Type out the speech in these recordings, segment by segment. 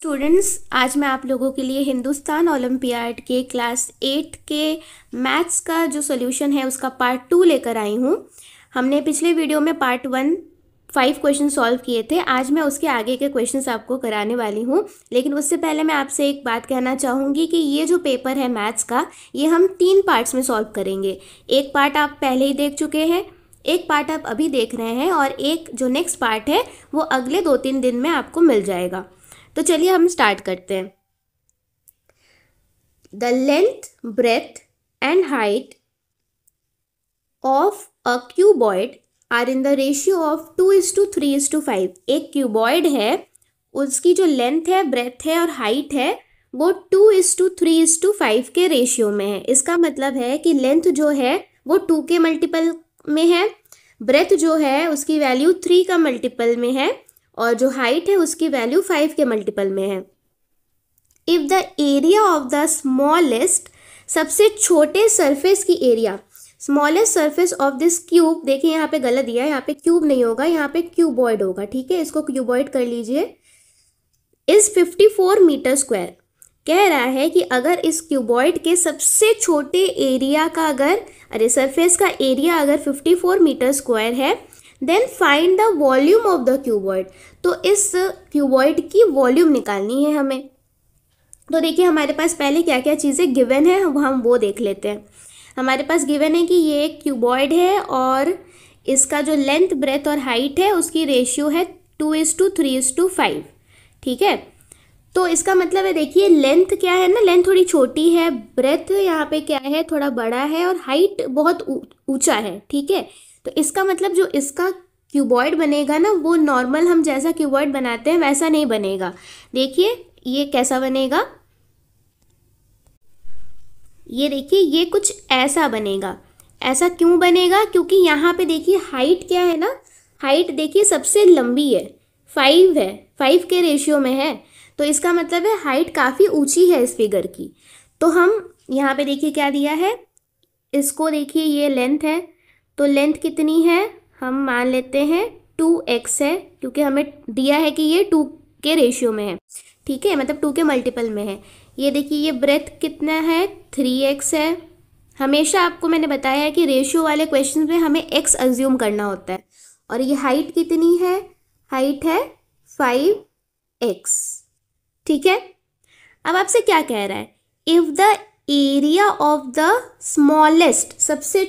Students, आज मैं आप लोगों के लिए हिंदुस्तान ओलंपियाड के क्लास 8 के मैथ्स का जो सॉल्यूशन है उसका पार्ट 2 लेकर आई हूँ। हमने पिछले वीडियो में पार्ट 1 5 क्वेश्चन सॉल्व किए थे। आज मैं उसके आगे के क्वेश्चंस आपको कराने वाली हूँ, लेकिन उससे पहले मैं आपसे एक बात कहना चाहूँगी कि ये जो पेपर है मैथ्स का, ये हम 3 पार्ट्स में सॉल्व करेंगे। एक पार्ट आप पहले ही देख चुके हैं, एक पार्ट आप अभी देख रहे हैं और एक जो नेक्स्ट पार्ट है वो अगले 2-3 दिन में आपको मिल जाएगा। तो चलिए हम स्टार्ट करते हैं। The length, breadth and height of a cuboid are in the ratio of 2:3:5। एक क्यूबॉइड है, उसकी जो लेंथ है, ब्रेथ है और हाइट है वो 2:3:5 के रेशियो में है। इसका मतलब है कि लेंथ जो है वो 2 के मल्टीपल में है, ब्रेथ जो है उसकी वैल्यू 3 का मल्टीपल में है और जो हाइट है उसकी वैल्यू 5 के मल्टीपल में है। If the area of the smallest, सबसे छोटे सरफेस की area, smallest surface of this cube, देखिए यहाँ पे गलत दिया है, यहाँ पे क्यूब नहीं होगा, यहाँ पे क्यूबॉइड होगा, ठीक है, इसको क्यूबॉइड कर लीजिए, इज 54 मीटर स्क्वायर। कह रहा है कि अगर इस क्यूबॉइड के सबसे छोटे एरिया का सरफेस का एरिया अगर 54 मीटर स्क्वायर है, then find the volume of the cuboid. तो इस क्यूबॉइड की वॉल्यूम निकालनी है हमें। तो देखिए हमारे पास पहले क्या क्या चीज़ें गिवन है हम वो देख लेते हैं। हमारे पास गिवन है कि ये एक क्यूबॉइड है और इसका जो लेंथ, ब्रेथ और हाइट है उसकी रेशियो है 2:3:5, ठीक है। तो इसका मतलब है, देखिए लेंथ क्या है ना, लेंथ थोड़ी छोटी है, ब्रेथ यहाँ पे क्या है थोड़ा बड़ा है और हाइट बहुत ऊंचा है, ठीक है। तो इसका मतलब जो इसका क्यूबॉइड बनेगा ना वो नॉर्मल हम जैसा क्यूबॉइड बनाते हैं वैसा नहीं बनेगा। देखिए ये कैसा बनेगा, ये देखिए ये कुछ ऐसा बनेगा। ऐसा क्यों बनेगा? क्योंकि यहाँ पे देखिए हाइट क्या है ना, हाइट देखिए सबसे लंबी है, 5 है, 5 के रेशियो में है। तो इसका मतलब है हाइट काफ़ी ऊंची है इस फिगर की। तो हम यहाँ पे देखिए क्या दिया है, इसको देखिए ये लेंथ है, तो लेंथ कितनी है, हम मान लेते हैं 2x है, क्योंकि हमें दिया है कि ये 2 के रेशियो में है, ठीक है, मतलब 2 के मल्टीपल में है। ये देखिए ये ब्रेथ कितना है, 3x है। हमेशा आपको मैंने बताया है कि रेशियो वाले क्वेश्चन में हमें x अज्यूम करना होता है। और ये हाइट कितनी है, हाइट है 5x, ठीक है। अब आपसे क्या कह रहा है, if the area of the smallest, सबसे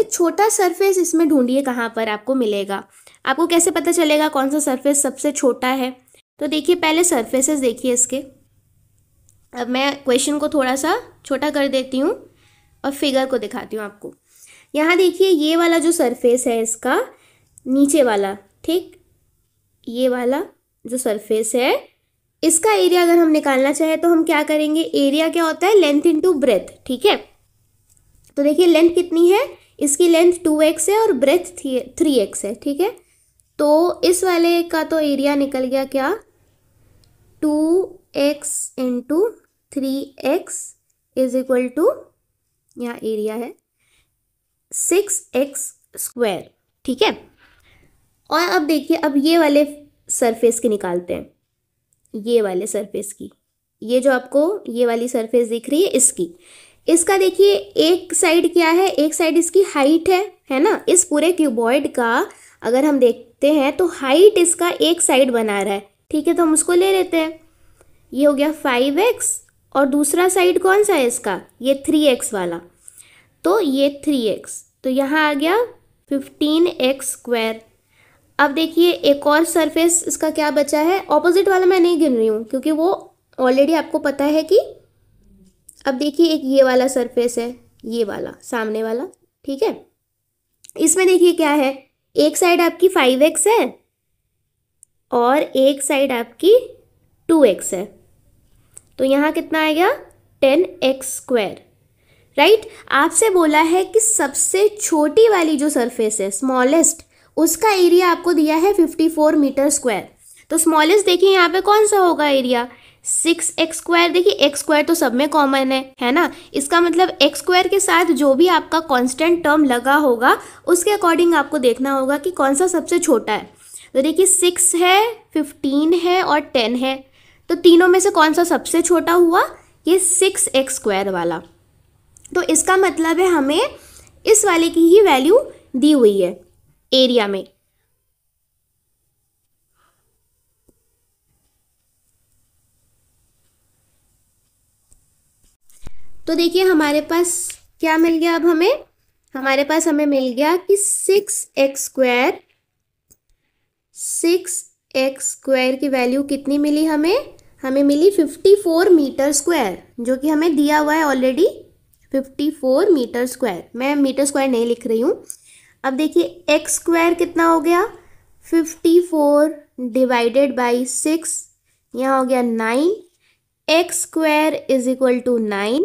छोटा सरफेस इसमें ढूंढिए कहाँ पर आपको मिलेगा। आपको कैसे पता चलेगा कौन सा सरफेस सबसे छोटा है? तो देखिए पहले सरफेसेस देखिए इसके। अब मैं क्वेश्चन को थोड़ा सा छोटा कर देती हूँ और फिगर को दिखाती हूँ आपको। यहाँ देखिए ये वाला जो सरफेस है इसका नीचे वाला, ठीक, ये वाला जो सरफेस है इसका एरिया अगर हम निकालना चाहें तो हम क्या करेंगे, एरिया क्या होता है, लेंथ इंटू ब्रेथ, ठीक है। तो देखिए लेंथ कितनी है, इसकी लेंथ 2x है और ब्रेथ 3x है, ठीक है। तो इस वाले का तो एरिया निकल गया क्या, 2x into 3x is equal to, यहाँ एरिया है 6x स्क्वायर, ठीक है। और अब देखिए अब ये वाले सरफेस की निकालते हैं, ये वाले सरफेस की, ये जो आपको ये वाली सरफेस दिख रही है इसका देखिए एक साइड क्या है, एक साइड इसकी हाइट है ना। इस पूरे क्यूबॉइड का अगर हम देखते हैं तो हाइट इसका एक साइड बना रहा है, ठीक है, तो हम उसको ले लेते हैं। ये हो गया 5x और दूसरा साइड कौन सा है इसका, ये 3x वाला, तो ये 3x, तो यहाँ आ गया 15x स्क्वायर। अब देखिए एक और सरफेस इसका क्या बचा है, ऑपोजिट वाला मैं नहीं गिन रही हूँ क्योंकि वो ऑलरेडी आपको पता है कि, अब देखिए एक ये वाला सरफेस है, ये वाला सामने वाला, ठीक है। इसमें देखिए क्या है, एक साइड आपकी 5x है और एक साइड आपकी 2x है, तो यहाँ कितना आएगा 10x स्क्वायर, राइट। आपसे बोला है कि सबसे छोटी वाली जो सरफेस है, स्मॉलेस्ट, उसका एरिया आपको दिया है 54 मीटर स्क्वायर। तो स्मॉलेस्ट देखिए यहाँ पे कौन सा होगा एरिया, 6x स्क्वायर। देखिए एक्स स्क्वायर तो सब में कॉमन है ना, इसका मतलब एक्स स्क्वायर के साथ जो भी आपका कांस्टेंट टर्म लगा होगा उसके अकॉर्डिंग आपको देखना होगा कि कौन सा सबसे छोटा है। तो देखिए 6 है, 15 है और 10 है, तो तीनों में से कौन सा सबसे छोटा हुआ? ये 6x² वाला। तो इसका मतलब है हमें इस वाले की ही वैल्यू दी हुई है एरिया में। तो देखिए हमारे पास क्या मिल गया अब हमें? हमारे पास हमें मिल गया कि 6x² की वैल्यू कितनी मिली हमें? हमें मिली 54 मीटर स्क्वायर, जो कि हमें दिया हुआ है ऑलरेडी 54 मीटर स्क्वायर। मैं मीटर स्क्वायर नहीं लिख रही हूँ। अब देखिए x² कितना हो गया? 54 डिवाइडेड बाई 6, यहाँ हो गया 9। x² इज इक्वल टू 9,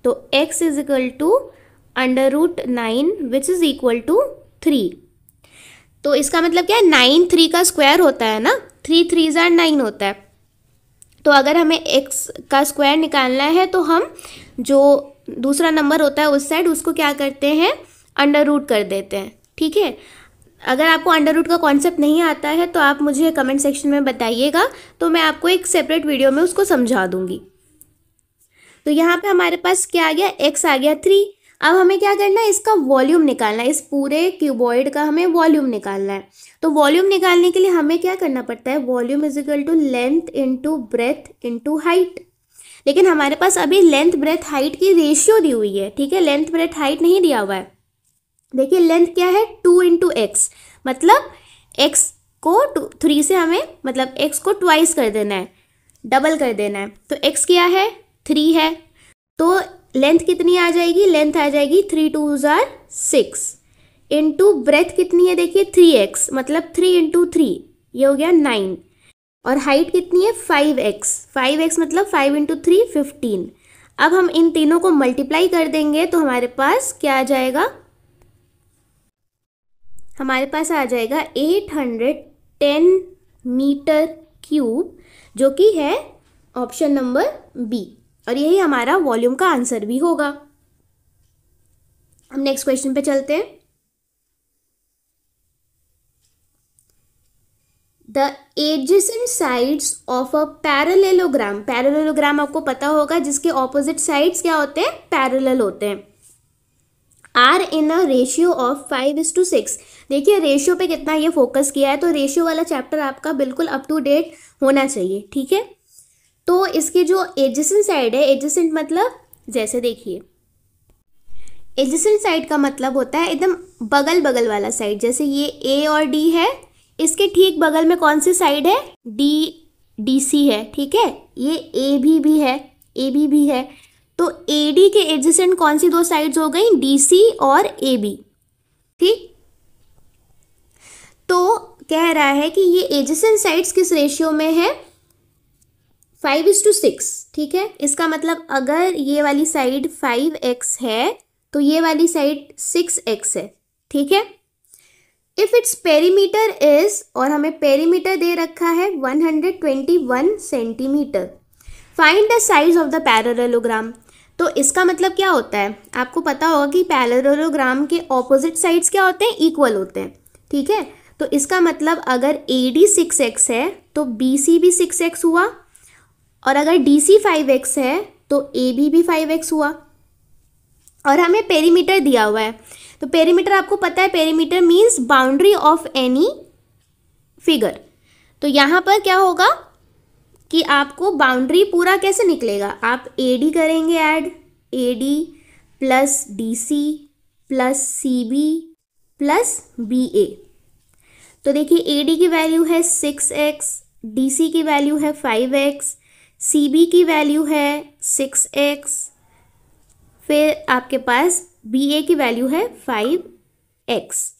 तो x is equal to √9 which is equal to 3। तो इसका मतलब क्या है? 9 3 का स्क्वायर होता है ना, 3 3 ज़ार 9 होता है। तो अगर हमें x का स्क्वायर निकालना है तो हम जो दूसरा नंबर होता है उस साइड उसको क्या करते हैं? √ कर देते हैं। ठीक है, अगर आपको √ का कॉन्सेप्ट नहीं आता है तो आप मुझे कमेंट सेक्शन में बताइएगा, तो मैं आपको एक सेपरेट वीडियो में उसको समझा दूंगी। तो यहाँ पे हमारे पास क्या आ गया? x आ गया 3। अब हमें क्या करना है? इसका वॉल्यूम निकालना है, इस पूरे क्यूबॉइड का हमें वॉल्यूम निकालना है। तो वॉल्यूम निकालने के लिए हमें क्या करना पड़ता है? Volume is equal to length into breadth into height. लेकिन हमारे पास अभी लेंथ ब्रेथ हाइट की रेशियो दी हुई है। ठीक है, लेंथ ब्रेथ हाइट नहीं दिया हुआ है। देखिए लेंथ क्या है? 2 × x, मतलब x को 3 से हमें, मतलब x को ट्वाइस कर देना है, डबल कर देना है। तो x क्या है? 3 है। तो लेंथ कितनी आ जाएगी? लेंथ आ जाएगी 3 2 ज़ार 6 इंटू ब्रेथ कितनी है? देखिए 3x, मतलब 3 × 3, ये हो गया 9। और हाइट कितनी है? 5x, 5x मतलब 5 × 3 15। अब हम इन तीनों को मल्टीप्लाई कर देंगे तो हमारे पास क्या आ जाएगा? हमारे पास आ जाएगा 810 मीटर क्यूब, जो कि है ऑप्शन नंबर बी, और यही हमारा वॉल्यूम का आंसर भी होगा। हम नेक्स्ट क्वेश्चन पे चलते हैं। The adjacent sides of a parallelogram, parallelogram आपको पता होगा जिसके ऑपोजिट साइड्स क्या होते हैं? पैरेलल होते हैं। Are in a ratio of 5:6। देखिए रेशियो पे कितना ये फोकस किया है, तो रेशियो वाला चैप्टर आपका बिल्कुल अप टू डेट होना चाहिए। ठीक है, तो इसकी जो एडजेसेंट साइड है, एडजेसेंट मतलब जैसे देखिए एडजेसेंट साइड का मतलब होता है एकदम बगल बगल वाला साइड। जैसे ये ए और डी है, इसके ठीक बगल में कौन सी साइड है? DC है। ठीक है, ये AB भी है, AB भी है। तो AD के एडजेसेंट कौन सी दो साइड्स हो गई? DC और AB। ठीक, तो कह रहा है कि ये एडजेसेंट साइड्स किस रेशियो में है? 5:6। ठीक है, इसका मतलब अगर ये वाली साइड 5x है तो ये वाली साइड 6x है। ठीक है, इफ इट्स पेरीमीटर इज, और हमें पेरीमीटर दे रखा है 121 centimetre, find the size of the parallelogram. तो इसका मतलब क्या होता है? आपको पता होगा कि पैरेललोग्राम के ऑपोजिट साइड्स क्या होते हैं? इक्वल होते हैं। ठीक है, तो इसका मतलब अगर AD 6x है तो BC भी 6x हुआ, और अगर DC 5x है तो AB भी 5x हुआ। और हमें पेरीमीटर दिया हुआ है, तो पेरीमीटर आपको पता है, perimeter means boundary of any figure. तो यहाँ पर क्या होगा कि आपको बाउंड्री पूरा कैसे निकलेगा? आप AD करेंगे add, AD plus DC plus CB plus BA। तो देखिए AD की वैल्यू है 6x, DC की वैल्यू है 5x, CB की वैल्यू है 6x, फिर आपके पास BA की वैल्यू है 5x।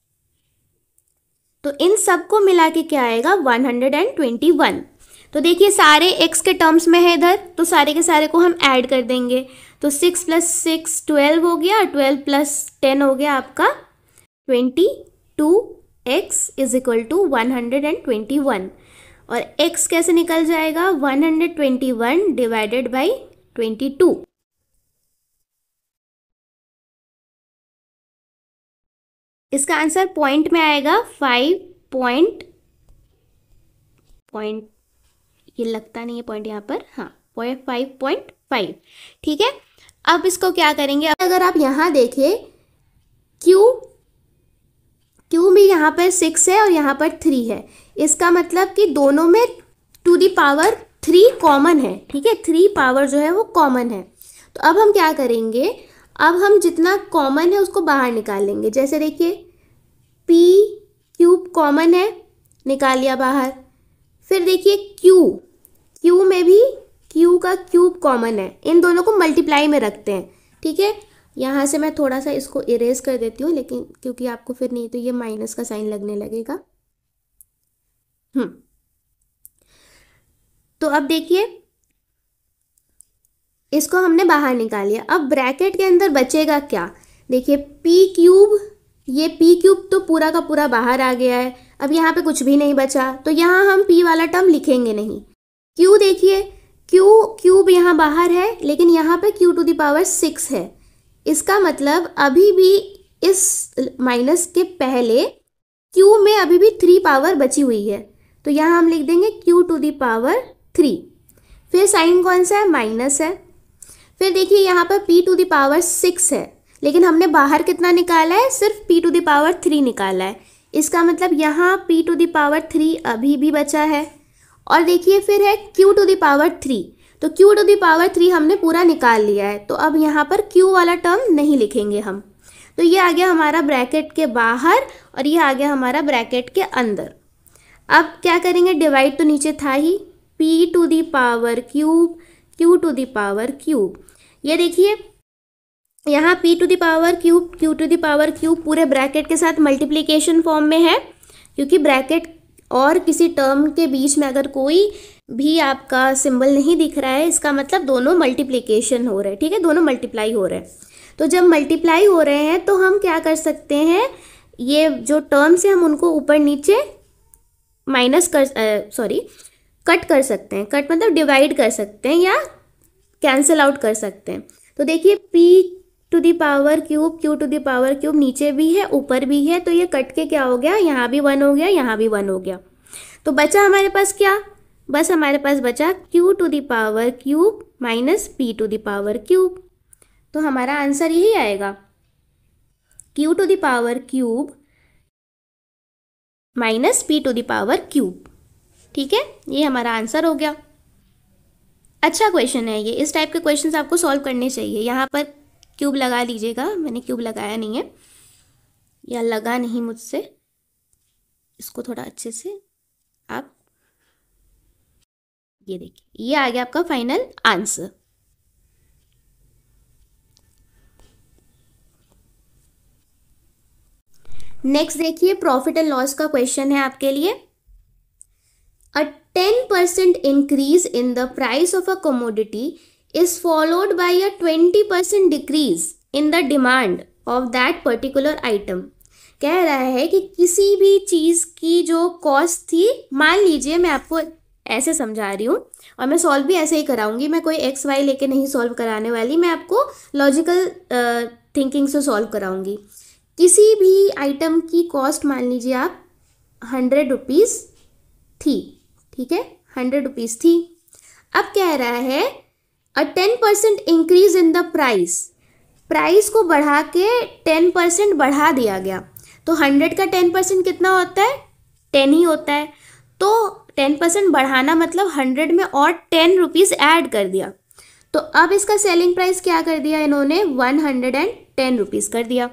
तो इन सब को मिला के क्या आएगा? 121। तो देखिए सारे x के टर्म्स में है इधर, तो सारे के सारे को हम ऐड कर देंगे। तो 6 + 6 12 हो गया, 12 + 10 हो गया आपका 22x इज इक्वल टू 121। और x कैसे निकल जाएगा? 121 डिवाइडेड बाई 22। इसका आंसर पॉइंट में आएगा 5.2। पॉइंट, ये लगता नहीं है पॉइंट यहाँ पर, हाँ 5.5, ठीक है। अब इसको क्या करेंगे, अगर आप यहाँ देखें क्यू भी यहाँ पर 6 है और यहाँ पर 3 है, इसका मतलब कि दोनों में टू दी पावर 3 कॉमन है, ठीक है, 3 पावर जो है वो कॉमन है। तो अब हम क्या करेंगे, अब हम जितना कॉमन है उसको बाहर निकाल लेंगे। जैसे देखिए p क्यूब कॉमन है, निकाल लिया बाहर। फिर देखिए क्यू में भी क्यू का क्यूब कॉमन है, इन दोनों को मल्टीप्लाई में रखते हैं, ठीक है। यहाँ से मैं थोड़ा सा इसको इरेज कर देती हूँ, लेकिन क्योंकि आपको फिर नहीं तो ये माइनस का साइन लगने लगेगा। तो अब देखिए इसको हमने बाहर निकाल लिया। अब ब्रैकेट के अंदर बचेगा क्या, देखिए p क्यूब, ये p क्यूब तो पूरा का पूरा बाहर आ गया है। अब यहाँ पे कुछ भी नहीं बचा, तो यहाँ हम p वाला टर्म लिखेंगे नहीं। q देखिए क्यूब यहाँ बाहर है, लेकिन यहाँ पे q टू द पावर 6 है। इसका मतलब अभी भी इस माइनस के पहले q में अभी भी 3 पावर बची हुई है, तो यहाँ हम लिख देंगे q टू द पावर 3। फिर साइन कौन सा है, माइनस है। फिर देखिए यहाँ पर p टू द पावर 6 है, लेकिन हमने बाहर कितना निकाला है, सिर्फ p टू द पावर 3 निकाला है। इसका मतलब यहाँ p टू द पावर 3 अभी भी बचा है। और देखिए फिर है q टू द पावर 3, तो q टू द पावर 3 हमने पूरा निकाल लिया है, तो अब यहाँ पर q वाला टर्म नहीं लिखेंगे हम। तो ये आ गया हमारा ब्रैकेट के बाहर और ये आ गया हमारा ब्रैकेट के अंदर। अब क्या करेंगे, डिवाइड तो नीचे था ही, p to the power cube q to the power cube. ये देखिए यहाँ p to the power cube q to the power cube पूरे ब्रैकेट के साथ मल्टीप्लिकेशन फॉर्म में है, क्योंकि ब्रैकेट और किसी टर्म के बीच में अगर कोई भी आपका सिंबल नहीं दिख रहा है, इसका मतलब दोनों मल्टीप्लिकेशन हो रहे हैं, ठीक है, दोनों मल्टीप्लाई हो रहे हैं। तो जब मल्टीप्लाई हो रहे हैं तो हम क्या कर सकते हैं, ये जो टर्म्स हैं हम उनको ऊपर नीचे कट कर सकते हैं। कट मतलब डिवाइड कर सकते हैं या कैंसिल आउट कर सकते हैं। तो देखिए p to the power cube q to the power cube नीचे भी है ऊपर भी है, तो ये कट के क्या हो गया, यहाँ भी 1 हो गया, यहाँ भी 1 हो गया। तो बचा हमारे पास क्या, बस हमारे पास बचा q to the power cube minus p to the power cube. तो हमारा आंसर यही आएगा, q to the power cube minus p to the power cube, ठीक है, ये हमारा आंसर हो गया। अच्छा क्वेश्चन है ये, इस टाइप के क्वेश्चंस आपको सॉल्व करने चाहिए। यहाँ पर क्यूब लगा लीजिएगा, मैंने क्यूब लगाया नहीं है या लगा नहीं मुझसे, इसको थोड़ा अच्छे से आप ये देखिए, ये आ गया आपका फाइनल आंसर। नेक्स्ट देखिए प्रॉफिट एंड लॉस का क्वेश्चन है आपके लिए। A 10% increase in the price of a commodity is followed by a 20% decrease in the demand of that particular item। कह रहा है कि किसी भी चीज़ की जो कॉस्ट थी, मान लीजिए मैं आपको ऐसे समझा रही हूँ और मैं सॉल्व भी ऐसे ही कराऊंगी, मैं कोई एक्स वाई लेके नहीं सॉल्व कराने वाली, मैं आपको लॉजिकल थिंकिंग से सॉल्व कराऊंगी। किसी भी आइटम की कॉस्ट मान लीजिए आप 100 रुपीज़ थी, ठीक है, 100 रुपीज़ थी। अब कह रहा है अ 10% increase in the price, price को बढ़ा के 10% बढ़ा दिया गया। तो 100 का 10% कितना होता है, 10 ही होता है। तो 10% बढ़ाना मतलब 100 में और 10 रुपीज़ ऐड कर दिया। तो अब इसका सेलिंग प्राइस क्या कर दिया इन्होंने, 110 रुपीज़ कर दिया।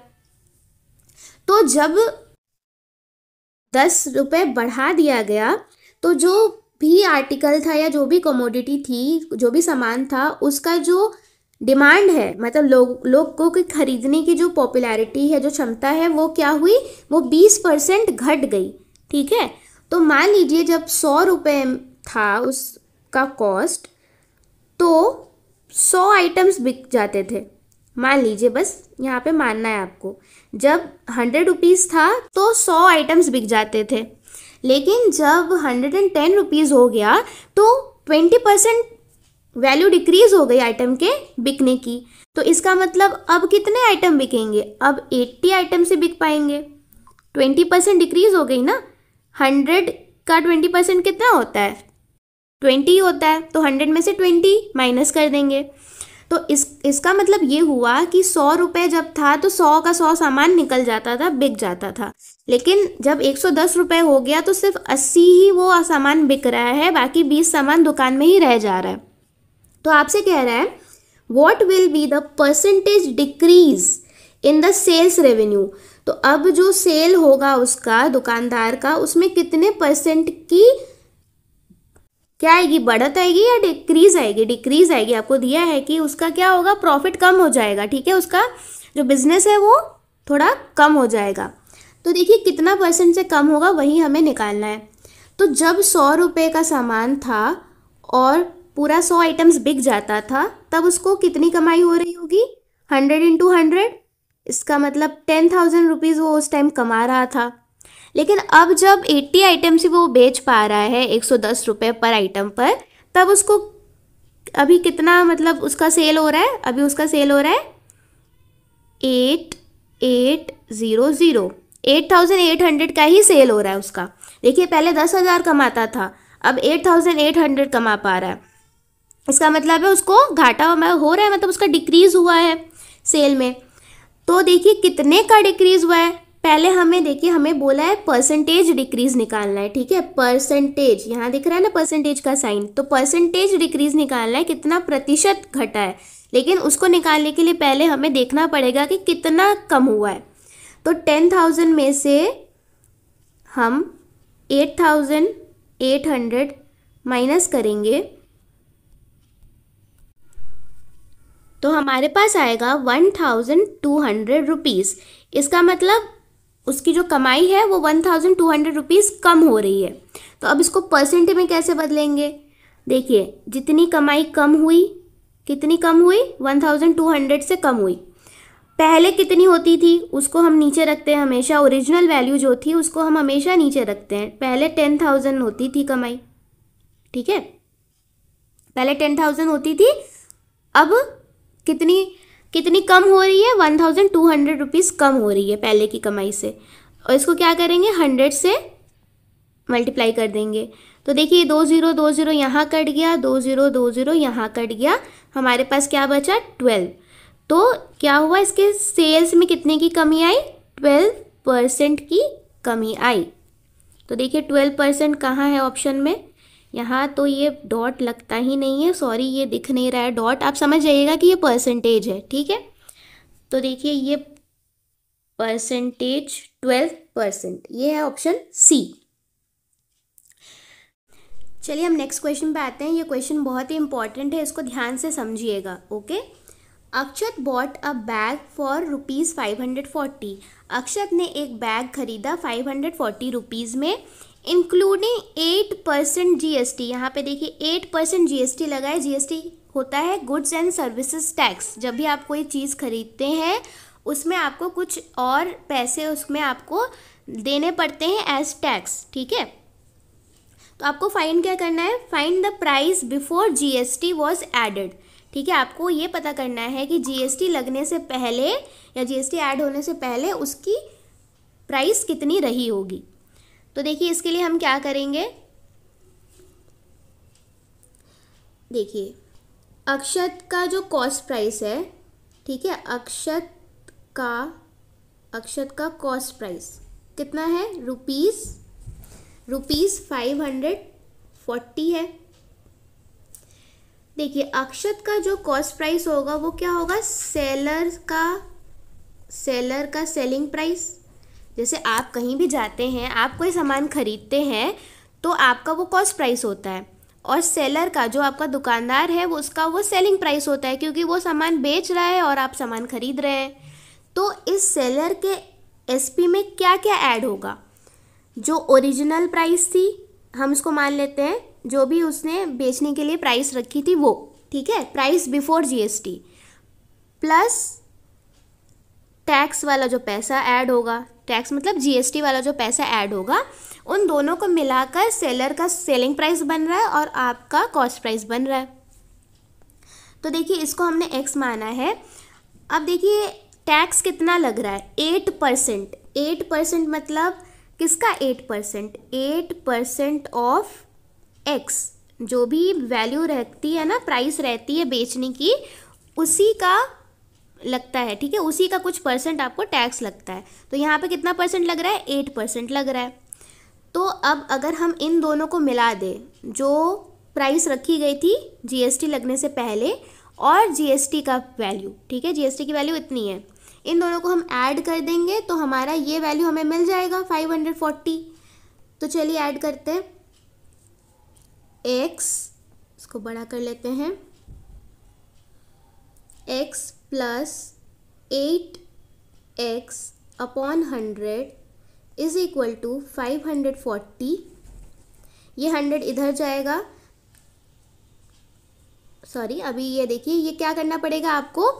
तो जब 10 रुपये बढ़ा दिया गया, तो जो भी आर्टिकल था या जो भी कमोडिटी थी, जो भी सामान था, उसका जो डिमांड है, मतलब लोगों की खरीदने की जो पॉपुलैरिटी है, जो क्षमता है, वो क्या हुई, वो 20% घट गई, ठीक है। तो मान लीजिए जब 100 रुपये था उसका कॉस्ट, तो 100 आइटम्स बिक जाते थे, मान लीजिए, बस यहाँ पे मानना है आपको। जब 100 रुपीज़ था तो 100 आइटम्स बिक जाते थे, लेकिन जब 110 रुपीज़ हो गया तो 20% वैल्यू डिक्रीज हो गई आइटम के बिकने की। तो इसका मतलब अब कितने आइटम बिकेंगे, अब 80 आइटम से बिक पाएंगे, 20% डिक्रीज हो गई ना। 100 का 20% कितना होता है? 20 होता है। तो 100 में से 20 माइनस कर देंगे। तो इसका मतलब ये हुआ कि 100 रुपये जब था तो 100 का 100 सामान निकल जाता था, बिक जाता था। लेकिन जब 110 रुपये हो गया तो सिर्फ 80 ही वो सामान बिक रहा है, बाकी 20 सामान दुकान में ही रह जा रहा है। तो आपसे कह रहा है what will be the percentage decrease in the sales revenue. तो अब जो सेल होगा उसका, दुकानदार का, उसमें कितने परसेंट की क्या आएगी, बढ़त आएगी या डिक्रीज आएगी? डिक्रीज आएगी। आपको दिया है कि उसका क्या होगा, प्रॉफिट कम हो जाएगा। ठीक है, उसका जो बिजनेस है वो थोड़ा कम हो जाएगा। तो देखिए कितना परसेंट से कम होगा वही हमें निकालना है। तो जब 100 रुपये का सामान था और पूरा 100 आइटम्स बिक जाता था, तब उसको कितनी कमाई हो रही होगी? 100 इंटू 100, इसका मतलब 10,000 रुपीज़ वो उस टाइम कमा रहा था। लेकिन अब जब 80 आइटम से वो बेच पा रहा है 110 रुपये पर आइटम पर, तब उसको अभी कितना, मतलब उसका सेल हो रहा है, अभी उसका सेल हो रहा है 8,800 का ही सेल हो रहा है उसका। देखिए पहले 10,000 कमाता था, अब 8,800 कमा पा रहा है। इसका मतलब है उसको घाटा हो रहा है, मतलब उसका डिक्रीज हुआ है सेल में। तो देखिए कितने का डिक्रीज हुआ है, पहले हमें देखिए हमें बोला है परसेंटेज डिक्रीज निकालना है। ठीक है, परसेंटेज यहाँ दिख रहा है ना परसेंटेज का साइन, तो परसेंटेज डिक्रीज निकालना है, कितना प्रतिशत घटा है। लेकिन उसको निकालने के लिए पहले हमें देखना पड़ेगा कि कितना कम हुआ है। तो 10,000 में से हम 8,800 माइनस करेंगे तो हमारे पास आएगा 1,200 रुपीज़। इसका मतलब उसकी जो कमाई है वो 1,200 रुपीज़ कम हो रही है। तो अब इसको परसेंट में कैसे बदलेंगे? देखिए जितनी कमाई कम हुई, कितनी कम हुई? 1,200 से कम हुई। पहले कितनी होती थी उसको हम नीचे रखते हैं हमेशा, ओरिजिनल वैल्यू जो थी उसको हम हमेशा नीचे रखते हैं। पहले 10,000 होती थी कमाई, ठीक है, पहले 10,000 होती थी, अब कितनी कम हो रही है? 1,200 रुपीज़ कम हो रही है पहले की कमाई से। और इसको क्या करेंगे, 100 से मल्टीप्लाई कर देंगे। तो देखिए 2 0 यहाँ कट गया, 2 0 यहाँ कट गया, हमारे पास क्या बचा? 12। तो क्या हुआ, इसके सेल्स में कितने की कमी आई? 12% की कमी आई। तो देखिए 12% कहाँ है ऑप्शन में? यहाँ तो ये डॉट लगता ही नहीं है, सॉरी ये दिख नहीं रहा है डॉट, आप समझ जाइएगा कि ये परसेंटेज है। ठीक है, तो देखिए ये परसेंटेज 12%, ये है ऑप्शन सी। चलिए हम नेक्स्ट क्वेश्चन पे आते हैं। ये क्वेश्चन बहुत ही इंपॉर्टेंट है, इसको ध्यान से समझिएगा। Okay, Akshat bought a bag for ₹540। अक्षत ने एक बैग खरीदा 540 रुपीज़ में, इंक्लूडिंग 8% GST। यहाँ पे देखिए 8% GST लगा है। GST होता है गुड्स एंड सर्विसेज टैक्स। जब भी आप कोई चीज़ खरीदते हैं उसमें आपको कुछ और पैसे उसमें आपको देने पड़ते हैं एज टैक्स। ठीक है, तो आपको फाइंड क्या करना है? Find the price before GST was added. ठीक है, आपको ये पता करना है कि GST लगने से पहले या GST ऐड होने से पहले उसकी प्राइस कितनी रही होगी। तो देखिए इसके लिए हम क्या करेंगे, देखिए अक्षत का जो कॉस्ट प्राइस है, ठीक है, अक्षत का कॉस्ट प्राइस कितना है? रुपीज़ 540 है। देखिए अक्षत का जो कॉस्ट प्राइस होगा वो क्या होगा? सेलर का सेलिंग प्राइस। जैसे आप कहीं भी जाते हैं, आप कोई सामान खरीदते हैं तो आपका वो कॉस्ट प्राइस होता है, और सेलर का, जो आपका दुकानदार है, वो उसका वो सेलिंग प्राइस होता है, क्योंकि वो सामान बेच रहा है और आप सामान खरीद रहे हैं। तो इस सेलर के SP में क्या क्या ऐड होगा? जो ओरिजिनल प्राइस थी, हम इसको मान लेते हैं, जो भी उसने बेचने के लिए प्राइस रखी थी वो, ठीक है, price before GST, plus tax वाला जो पैसा ऐड होगा, टैक्स मतलब GST वाला जो पैसा ऐड होगा, उन दोनों को मिलाकर सेलर का सेलिंग प्राइस बन रहा है और आपका कॉस्ट प्राइस बन रहा है। तो देखिए इसको हमने X माना है। अब देखिए टैक्स कितना लग रहा है? 8%। 8% मतलब किसका 8%? 8% ऑफ एक्स, जो भी वैल्यू रहती है ना, प्राइस रहती है बेचने की, उसी का लगता है, ठीक है, उसी का कुछ परसेंट आपको टैक्स लगता है। तो यहाँ पे कितना परसेंट लग रहा है? 8% लग रहा है। तो अब अगर हम इन दोनों को मिला दें, जो प्राइस रखी गई थी जीएसटी लगने से पहले और जीएसटी का वैल्यू, ठीक है, जीएसटी की वैल्यू इतनी है, इन दोनों को हम ऐड कर देंगे तो हमारा ये वैल्यू हमें मिल जाएगा 540। तो चलिए ऐड करते हैं। एक्स, इसको बड़ा कर लेते हैं, x plus 8x upon 100 is equal to 540। ये 100 इधर जाएगा, सॉरी, अभी ये देखिए, ये क्या करना पड़ेगा आपको,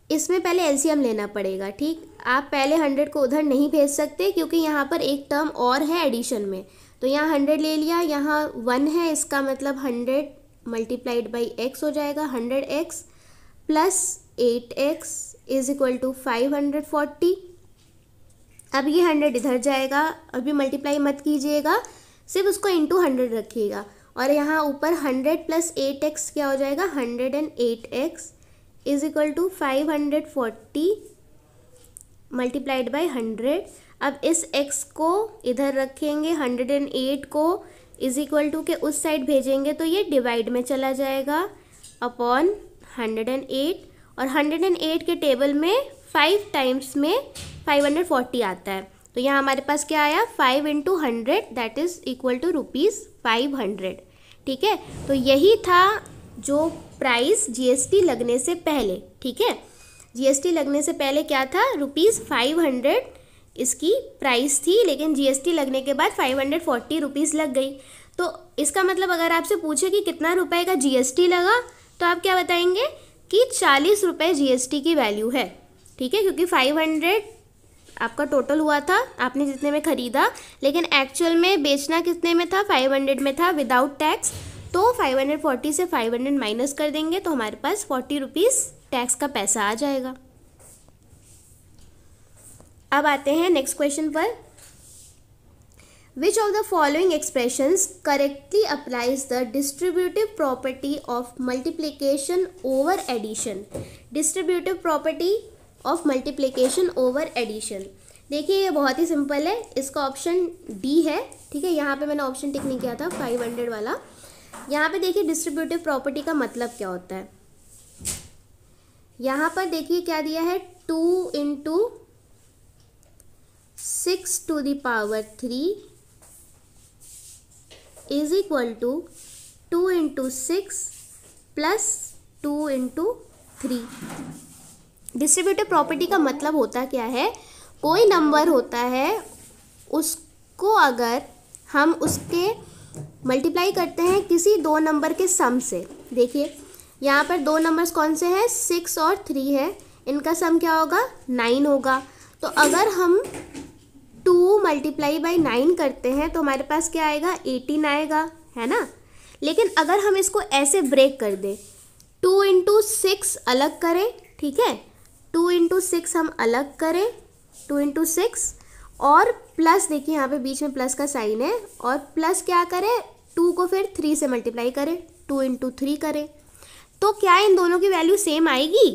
इसमें पहले एलसीएम लेना पड़ेगा, ठीक। आप पहले 100 को उधर नहीं भेज सकते क्योंकि यहाँ पर एक टर्म और है एडिशन में। तो यहाँ 100 ले लिया, यहाँ 1 है, इसका मतलब 100 मल्टीप्लाइड बाई एक्स हो जाएगा, 100x plus 8x is equal to 540। अब ये 100 इधर जाएगा, अभी मल्टीप्लाई मत कीजिएगा, सिर्फ उसको इंटू 100 रखिएगा। और यहाँ ऊपर 100 प्लस 8x क्या हो जाएगा? 108x is equal to 540 multiplied by 100। अब इस x को इधर रखेंगे, 108 को इज इक्वल टू के उस साइड भेजेंगे तो ये डिवाइड में चला जाएगा अपॉन 108। और 108 के टेबल में 5 टाइम्स में 540 आता है। तो यहाँ हमारे पास क्या आया? 5 into 100 that is equal to ₹500। ठीक है, तो यही था जो प्राइस जीएसटी लगने से पहले, ठीक है, जीएसटी लगने से पहले क्या था? ₹500 इसकी प्राइस थी, लेकिन जीएसटी लगने के बाद 540 रुपीज़ लग गई। तो इसका मतलब अगर आपसे पूछे कि कितना रुपए का जीएसटी लगा, तो आप क्या बताएंगे कि 40 रुपये जीएसटी की वैल्यू है। ठीक है, क्योंकि 500 आपका टोटल हुआ था, आपने जितने में ख़रीदा, लेकिन एक्चुअल में बेचना कितने में था? 500 में था विदाउट टैक्स। तो 540 से 500 माइनस कर देंगे तो हमारे पास 40 रुपीज़ टैक्स का पैसा आ जाएगा। अब आते हैं नेक्स्ट क्वेश्चन पर। Which of the following expressions correctly applies the distributive property of multiplication over addition? Distributive property of multiplication over addition। देखिए ये बहुत ही सिंपल है, इसका ऑप्शन डी है। ठीक है, यहाँ पे मैंने ऑप्शन टिक नहीं किया था 500 वाला। यहाँ पे देखिए डिस्ट्रीब्यूटिव प्रॉपर्टी का मतलब क्या होता है। यहाँ पर देखिए क्या दिया है, 2 into 6 to the power 3 is equal to 2 into 6 plus 2 into 3। Distributive property का मतलब होता क्या है? कोई नंबर होता है, उसको अगर हम उसके मल्टीप्लाई करते हैं किसी दो नंबर के सम से। देखिए यहाँ पर दो नंबर्स कौन से हैं? 6 और 3 है, इनका सम क्या होगा? 9 होगा। तो अगर हम 2 मल्टीप्लाई बाई 9 करते हैं तो हमारे पास क्या आएगा? 18 आएगा, है ना। लेकिन अगर हम इसको ऐसे ब्रेक कर दें, 2 इंटू 6 अलग करें, ठीक है, 2 इंटू 6 हम अलग करें, 2 इंटू 6 और प्लस, देखिए यहाँ पे बीच में प्लस का साइन है, और प्लस क्या करें? 2 को फिर 3 से मल्टीप्लाई करें, 2 इंटू 3 करें, तो क्या इन दोनों की वैल्यू सेम आएगी?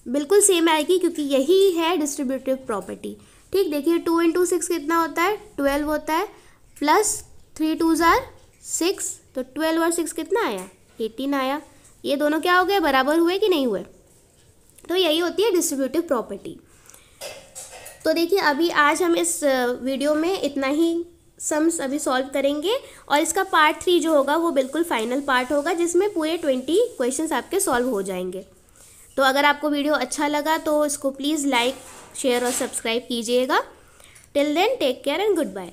बिल्कुल सेम आएगी, क्योंकि यही है डिस्ट्रीब्यूटिव प्रॉपर्टी। ठीक, देखिए 2 इंटू 6 कितना होता है? 12 होता है, प्लस 3 2s are 6, तो 12 और 6 कितना आया? 18 आया। ये दोनों क्या हो गए? बराबर हुए कि नहीं हुए? तो यही होती है डिस्ट्रीब्यूटिव प्रॉपर्टी। तो देखिए अभी आज हम इस वीडियो में इतना ही सम्स अभी सॉल्व करेंगे, और इसका पार्ट 3 जो होगा वो बिल्कुल फाइनल पार्ट होगा, जिसमें पूरे 20 क्वेश्चंस आपके सॉल्व हो जाएंगे। तो अगर आपको वीडियो अच्छा लगा तो इसको प्लीज़ लाइक, शेयर और सब्सक्राइब कीजिएगा। Till then take care and good bye.